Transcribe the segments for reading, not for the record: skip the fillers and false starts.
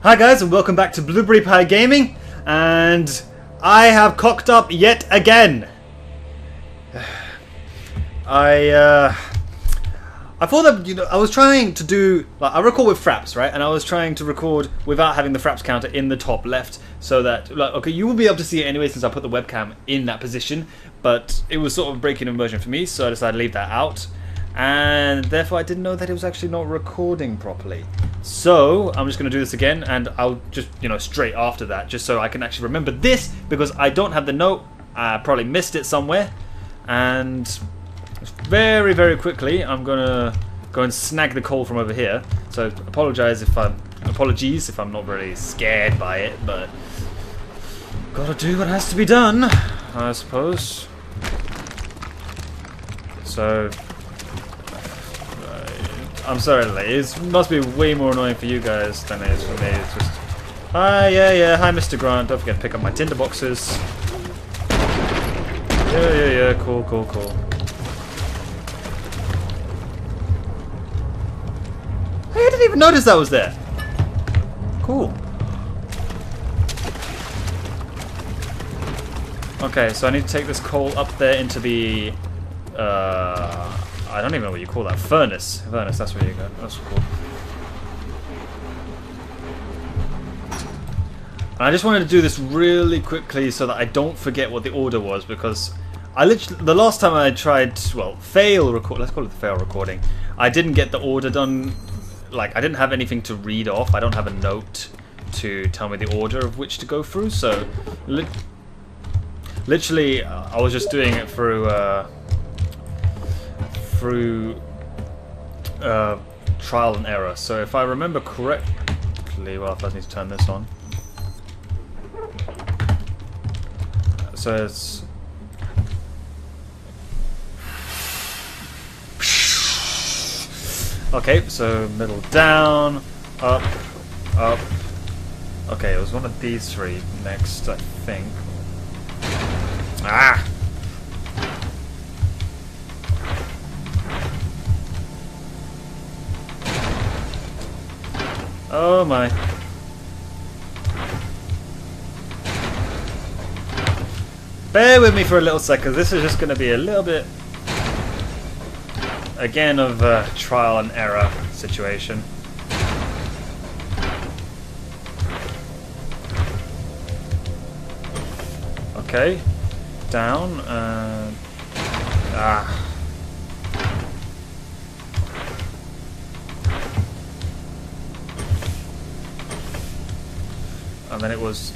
Hi guys, and welcome back to Blueberry Pie Gaming, and I have cocked up yet again. I thought that, I was trying to do, like, I record with fraps, right? And I was trying to record without having the fraps counter in the top left, so that, like, okay, you will be able to see it anyway since I put the webcam in that position, but it was sort of breaking immersion for me, so I decided to leave that out. And therefore I didn't know that it was actually not recording properly. So I'm just going to do this again, and I'll just, straight after that, just so I can actually remember this, because I don't have the note. I probably missed it somewhere. And very, very quickly, I'm going to go and snag the coal from over here. So apologies if I'm not really scared by it, but gotta do what has to be done, I suppose. So I'm sorry, it must be way more annoying for you guys than it is for me. It's just, yeah, hi Mr. Grant, don't forget to pick up my tinder boxes. Yeah, cool. Hey, I didn't even notice that was there. Cool. Okay, so I need to take this coal up there into the, I don't even know what you call that. Furnace, that's where you go. That's cool. And I just wanted to do this really quickly so that I don't forget what the order was, because the last time I tried, let's call it the fail recording, I didn't get the order done. Like, I didn't have anything to read off. I don't have a note to tell me the order of which to go through, so literally I was just doing it through trial and error. So if I remember correctly, well, I first need to turn this on. So it's okay. So middle down, up. Okay, it was one of these three next, I think. Ah. Oh my. Bear with me for a little second. This is just going to be a little bit, again, of a trial and error situation. Okay. Down. And then it was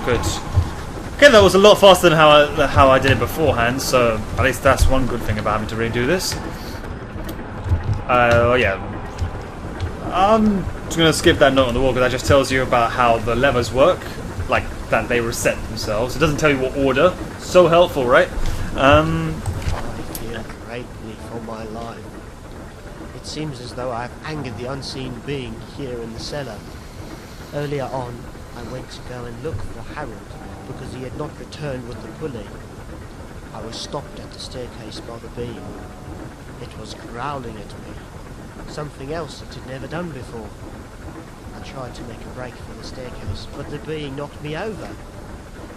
good. Okay, that was a lot faster than how I did it beforehand, so at least that's one good thing about having to redo this. Yeah. I'm just going to skip that note on the wall, because that just tells you about how the levers work, like that they reset themselves. It doesn't tell you what order. So helpful, right? I fear greatly for my life. It seems as though I have angered the unseen being here in the cellar. Earlier on, I went to go and look for Harold because he had not returned with the pulley. I was stopped at the staircase by the beam. It was growling at me, something else it had never done before. I tried to make a break for the staircase, but the being knocked me over.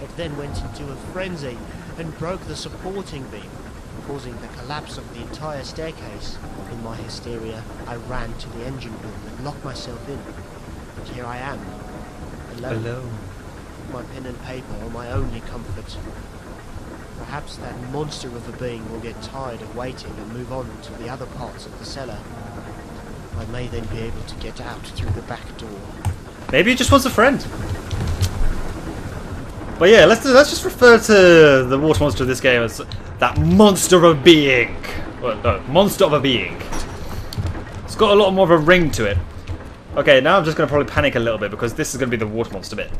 It then went into a frenzy and broke the supporting beam, causing the collapse of the entire staircase. In my hysteria, I ran to the engine room and locked myself in. And here I am, alone. My pen and paper are my only comfort. Perhaps that monster of a being will get tired of waiting and move on to the other parts of the cellar. I may then be able to get out through the back door. Maybe he just wants a friend. But yeah, let's just refer to the water monster of this game as that monster of a being. Well, no, monster of a being. It's got a lot more of a ring to it. Okay, now I'm just going to probably panic a little bit, because this is going to be the water monster bit.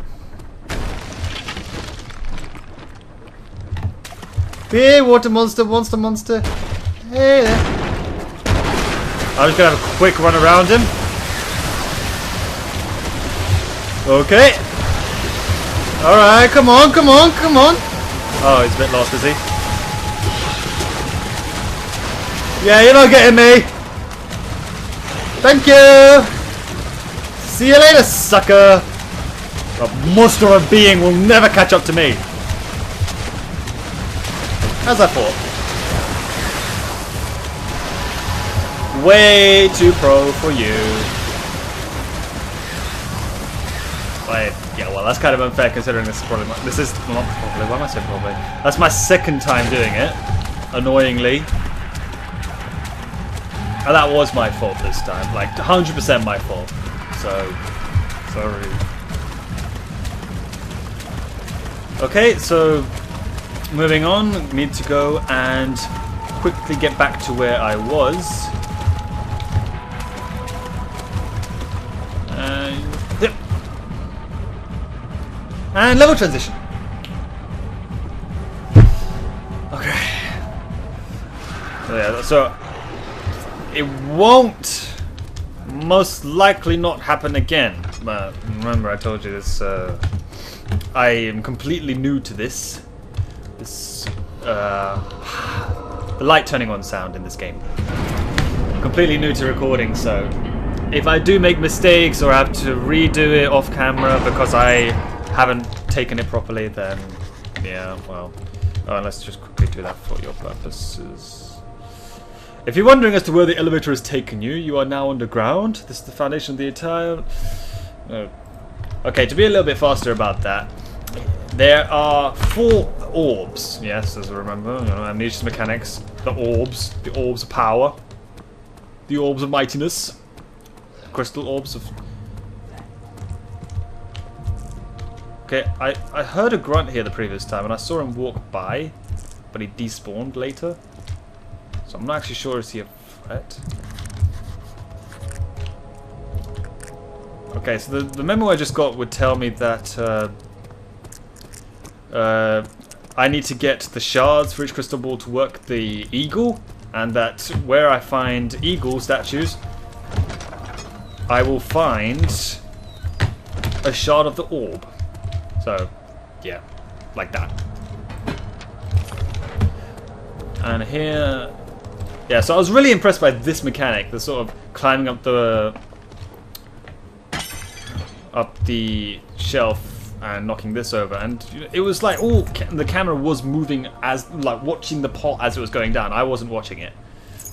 Hey, water monster, monster. Hey there. I'm just going to have a quick run around him. Okay. Alright, come on. Oh, he's a bit lost, is he? Yeah, you're not getting me. Thank you! See you later, sucker! A monster of a being will never catch up to me. As I thought. Way too pro for you. Yeah, well, that's kind of unfair considering this is probably my, this is not probably, why am I saying probably? That's my second time doing it, annoyingly. And that was my fault this time, like 100% my fault. So, sorry. Okay, so moving on, need to go and quickly get back to where I was. Yep. And level transition. Okay. So, yeah, so it won't most likely not happen again. But remember, I told you this. I am completely new to this. The light turning on sound in this game. Completely new to recording, so if I do make mistakes or have to redo it off camera because I haven't taken it properly, then yeah, well, let's just quickly do that for your purposes. If you're wondering as to where the elevator has taken you, you are now underground. This is the foundation of the entire... Okay, to be a little bit faster about that, there are 4 orbs. Yes, as I remember, you know, Amnesia's mechanics. The orbs of power, the orbs of mightiness, crystal orbs of... Okay, I heard a grunt here the previous time, and I saw him walk by, but he despawned later. So I'm not actually sure, is he a threat? Okay, so the memo I just got would tell me that I need to get the shards for each crystal ball to work the eagle, and that where I find eagle statues, I will find a shard of the orb. So, yeah, like that. And here... Yeah, so I was really impressed by this mechanic, the sort of climbing up the shelf and knocking this over, and it was like the camera was moving as like watching the pot as it was going down. I wasn't watching it.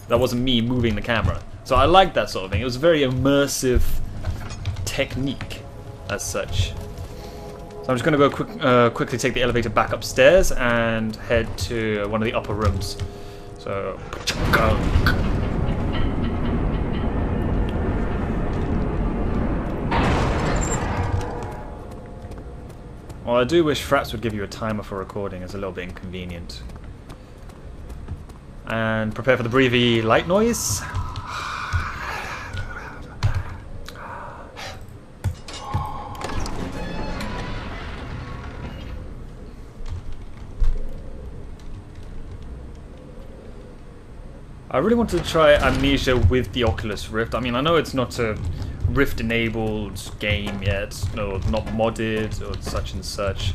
That wasn't me moving the camera. So I liked that sort of thing. It was a very immersive technique as such. So I'm just going to go quickly take the elevator back upstairs and head to one of the upper rooms. So, well, I do wish Fraps would give you a timer for recording. It's a little bit inconvenient. And prepare for the breathy light noise. I really wanted to try Amnesia with the Oculus Rift. I mean, I know it's not a Rift-enabled game yet, no, not modded or such and such,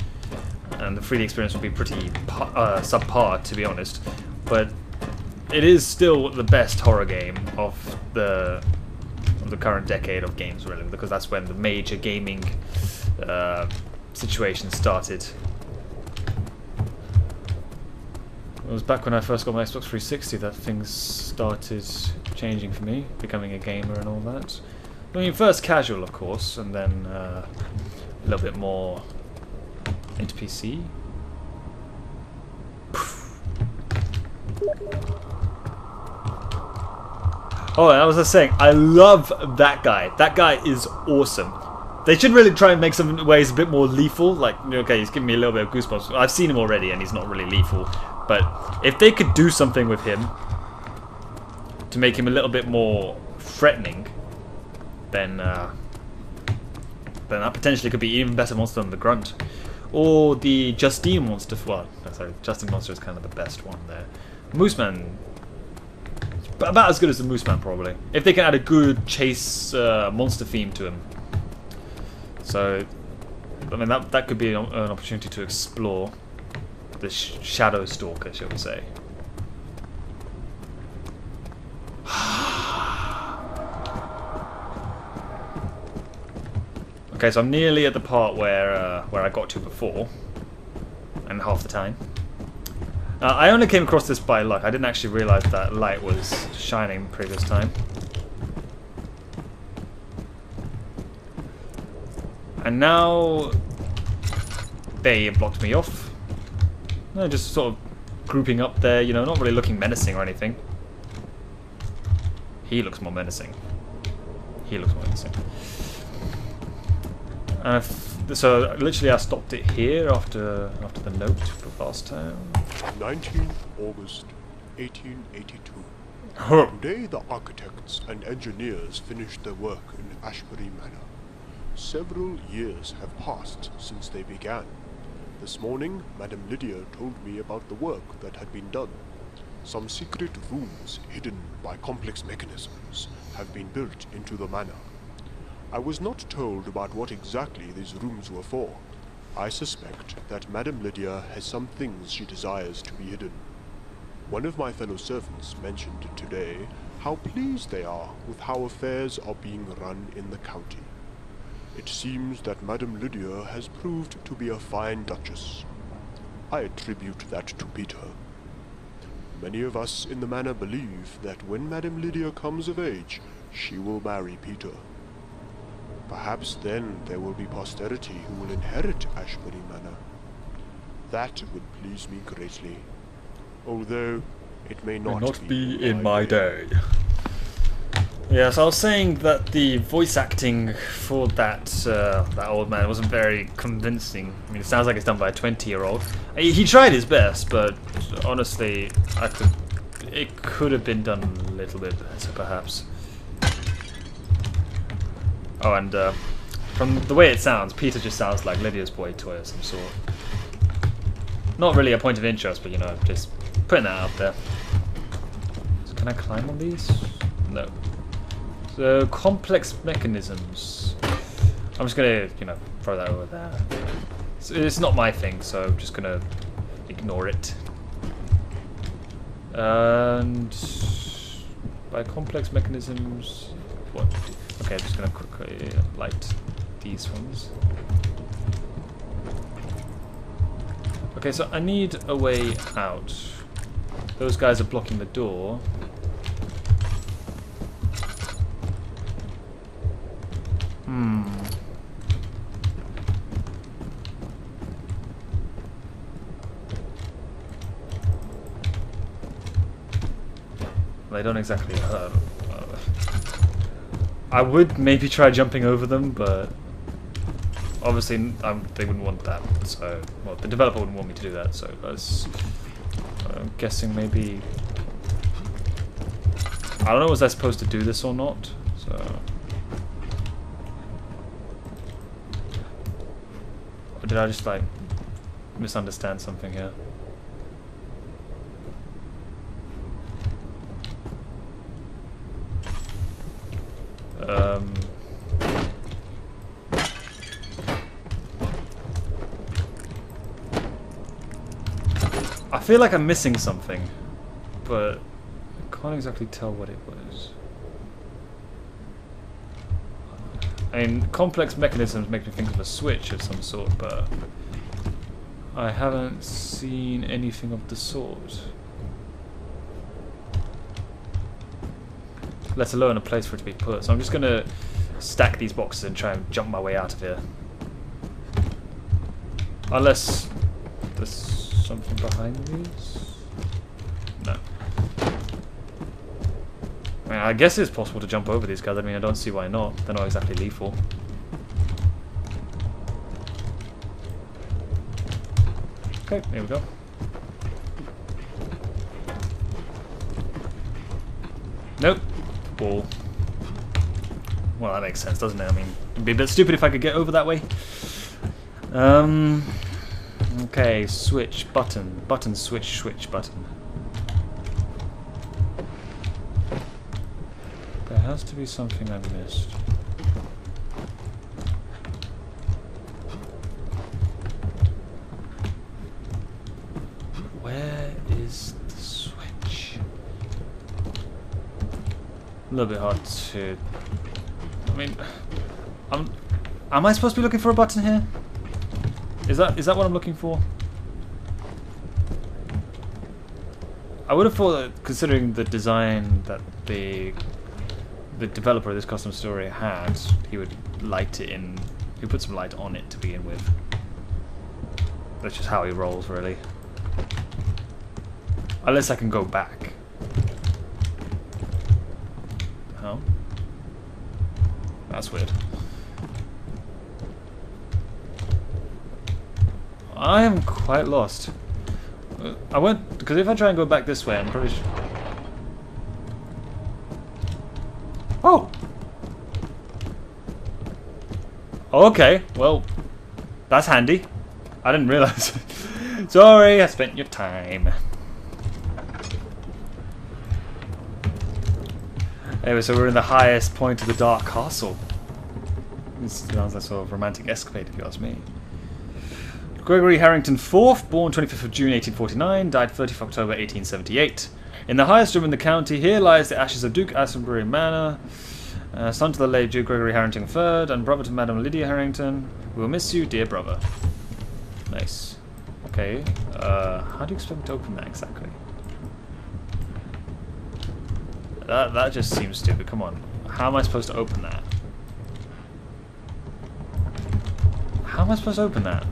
and the 3D experience will be pretty subpar, to be honest. But it is still the best horror game of the current decade of games, really, because that's when the major gaming situation started. It was back when I first got my Xbox 360 that things started changing for me, becoming a gamer and all that. I mean, first casual, of course, and then a little bit more into PC. Oh, and I was just saying, I love that guy. That guy is awesome. They should really try and make some ways a bit more lethal. Like, okay, he's giving me a little bit of goosebumps. I've seen him already, and he's not really lethal. But if they could do something with him to make him a little bit more threatening, then that potentially could be even better monster than the Grunt. Or the Justine monster. Well, sorry, Justine monster is kind of the best one there. Mooseman, about as good as the Mooseman probably. If they can add a good chase monster theme to him. So, I mean, that could be an opportunity to explore the Shadow Stalker, shall we say. Okay, so I'm nearly at the part where I got to before, and half the time. I only came across this by luck. I didn't actually realize that light was shining the previous time. And now they blocked me off. They're just sort of grouping up there, you know, not really looking menacing or anything. He looks more menacing. He looks more menacing. So literally I stopped it here after the note for last time. 19th August 1882. Today the architects and engineers finished their work in Ashbury Manor. Several years have passed since they began. This morning, Madame Lydia told me about the work that had been done. Some secret rooms hidden by complex mechanisms have been built into the manor. I was not told about what exactly these rooms were for. I suspect that Madame Lydia has some things she desires to be hidden. One of my fellow servants mentioned today how pleased they are with how affairs are being run in the county. It seems that Madame Lydia has proved to be a fine duchess. I attribute that to Peter. Many of us in the manor believe that when Madame Lydia comes of age, she will marry Peter. Perhaps then there will be posterity who will inherit Ashbury Manor. That would please me greatly, although it may not be in my day. Yes, I was saying that the voice acting for that old man wasn't very convincing. I mean, it sounds like it's done by a 20-year-old. He tried his best, but honestly, it could have been done a little bit better, perhaps. Oh, and from the way it sounds, Peter just sounds like Lydia's boy toy of some sort. Not really a point of interest, but you know, just putting that out there. So can I climb on these? No. So, complex mechanisms. I'm just gonna, you know, throw that over there. It's not my thing, so I'm just gonna ignore it. And by complex mechanisms, what? Okay, I'm just gonna quickly light these ones. Okay, so I need a way out. Those guys are blocking the door. They don't exactly hurt. I would maybe try jumping over them, but obviously they wouldn't want that. So, well, the developer wouldn't want me to do that. So, I'm guessing maybe I don't know. Was I supposed to do this or not? So, or did I just like misunderstand something here? I feel like I'm missing something, but I can't exactly tell what it was. I mean, complex mechanisms make me think of a switch of some sort, but I haven't seen anything of the sort. Let alone a place for it to be put. So I'm just gonna stack these boxes and try and jump my way out of here. Unless there's something behind these? No. I mean, I guess it's possible to jump over these guys. I mean, I don't see why not. They're not exactly lethal. Okay, here we go. Nope. Wall. Well, that makes sense, doesn't it? I mean, it'd be a bit stupid if I could get over that way. Okay, switch, button. Button, switch, switch, button. There has to be something I've missed. Where is the switch? A little bit hard to... I mean, Am I supposed to be looking for a button here? Is that what I'm looking for? I would have thought that, considering the design that the developer of this custom story had, he would light it in. He would put some light on it to begin with. That's just how he rolls, really. Unless I can go back. Oh, that's weird. I am quite lost. I went because if I try and go back this way, I'm probably. Oh. Okay. Well, that's handy. I didn't realize. Sorry, I spent your time. Anyway, so we're in the highest point of the Dark Castle. This sounds like sort of romantic escapade, if you ask me. Gregory Harrington IV, born 25th of June 1849, died 30th October 1878. In the highest room in the county, here lies the ashes of Duke Asbury Manor, son to the late Duke Gregory Harrington III, and brother to Madame Lydia Harrington. We will miss you, dear brother. Nice. Okay, how do you expect me to open that exactly? That just seems stupid, come on. How am I supposed to open that? How am I supposed to open that?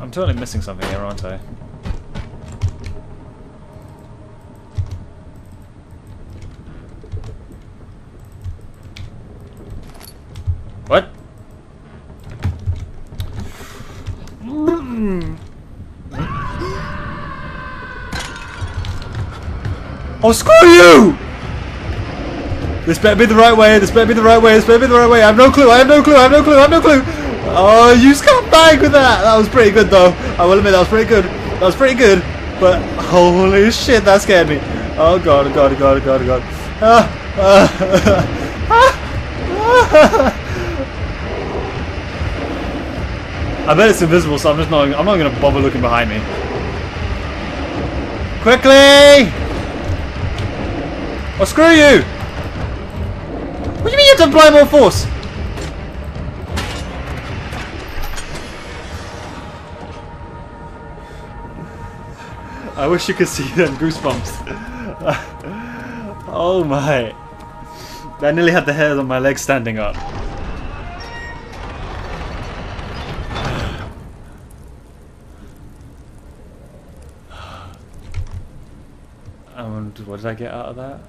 I'm totally missing something here, aren't I? What? Oh, screw you! This better be the right way, this better be the right way, this better be the right way. I have no clue, I have no clue, I have no clue, I have no clue! Oh, you scumbag with that! That was pretty good though. I will admit that was pretty good. That was pretty good. But holy shit, that scared me. Oh god, oh god, oh god, oh god, oh god. I bet it's invisible, so I'm not gonna bother looking behind me. Quickly! Oh, screw you! What do you mean you have to apply more force? I wish you could see them goosebumps. Oh my. I nearly had the hairs on my legs standing up. What did I get out of that?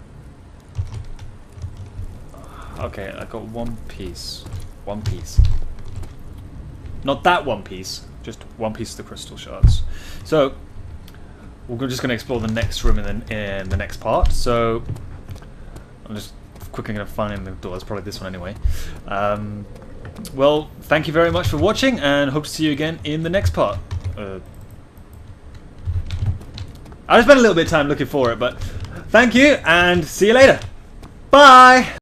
Okay, I got one piece. One piece. Not that one piece, just one piece of the crystal shards. So, we're just going to explore the next room in the next part. So, I'm just quickly going to find the door. It's probably this one anyway. Well, thank you very much for watching, and hope to see you again in the next part. I spent a little bit of time looking for it, but thank you, and see you later. Bye!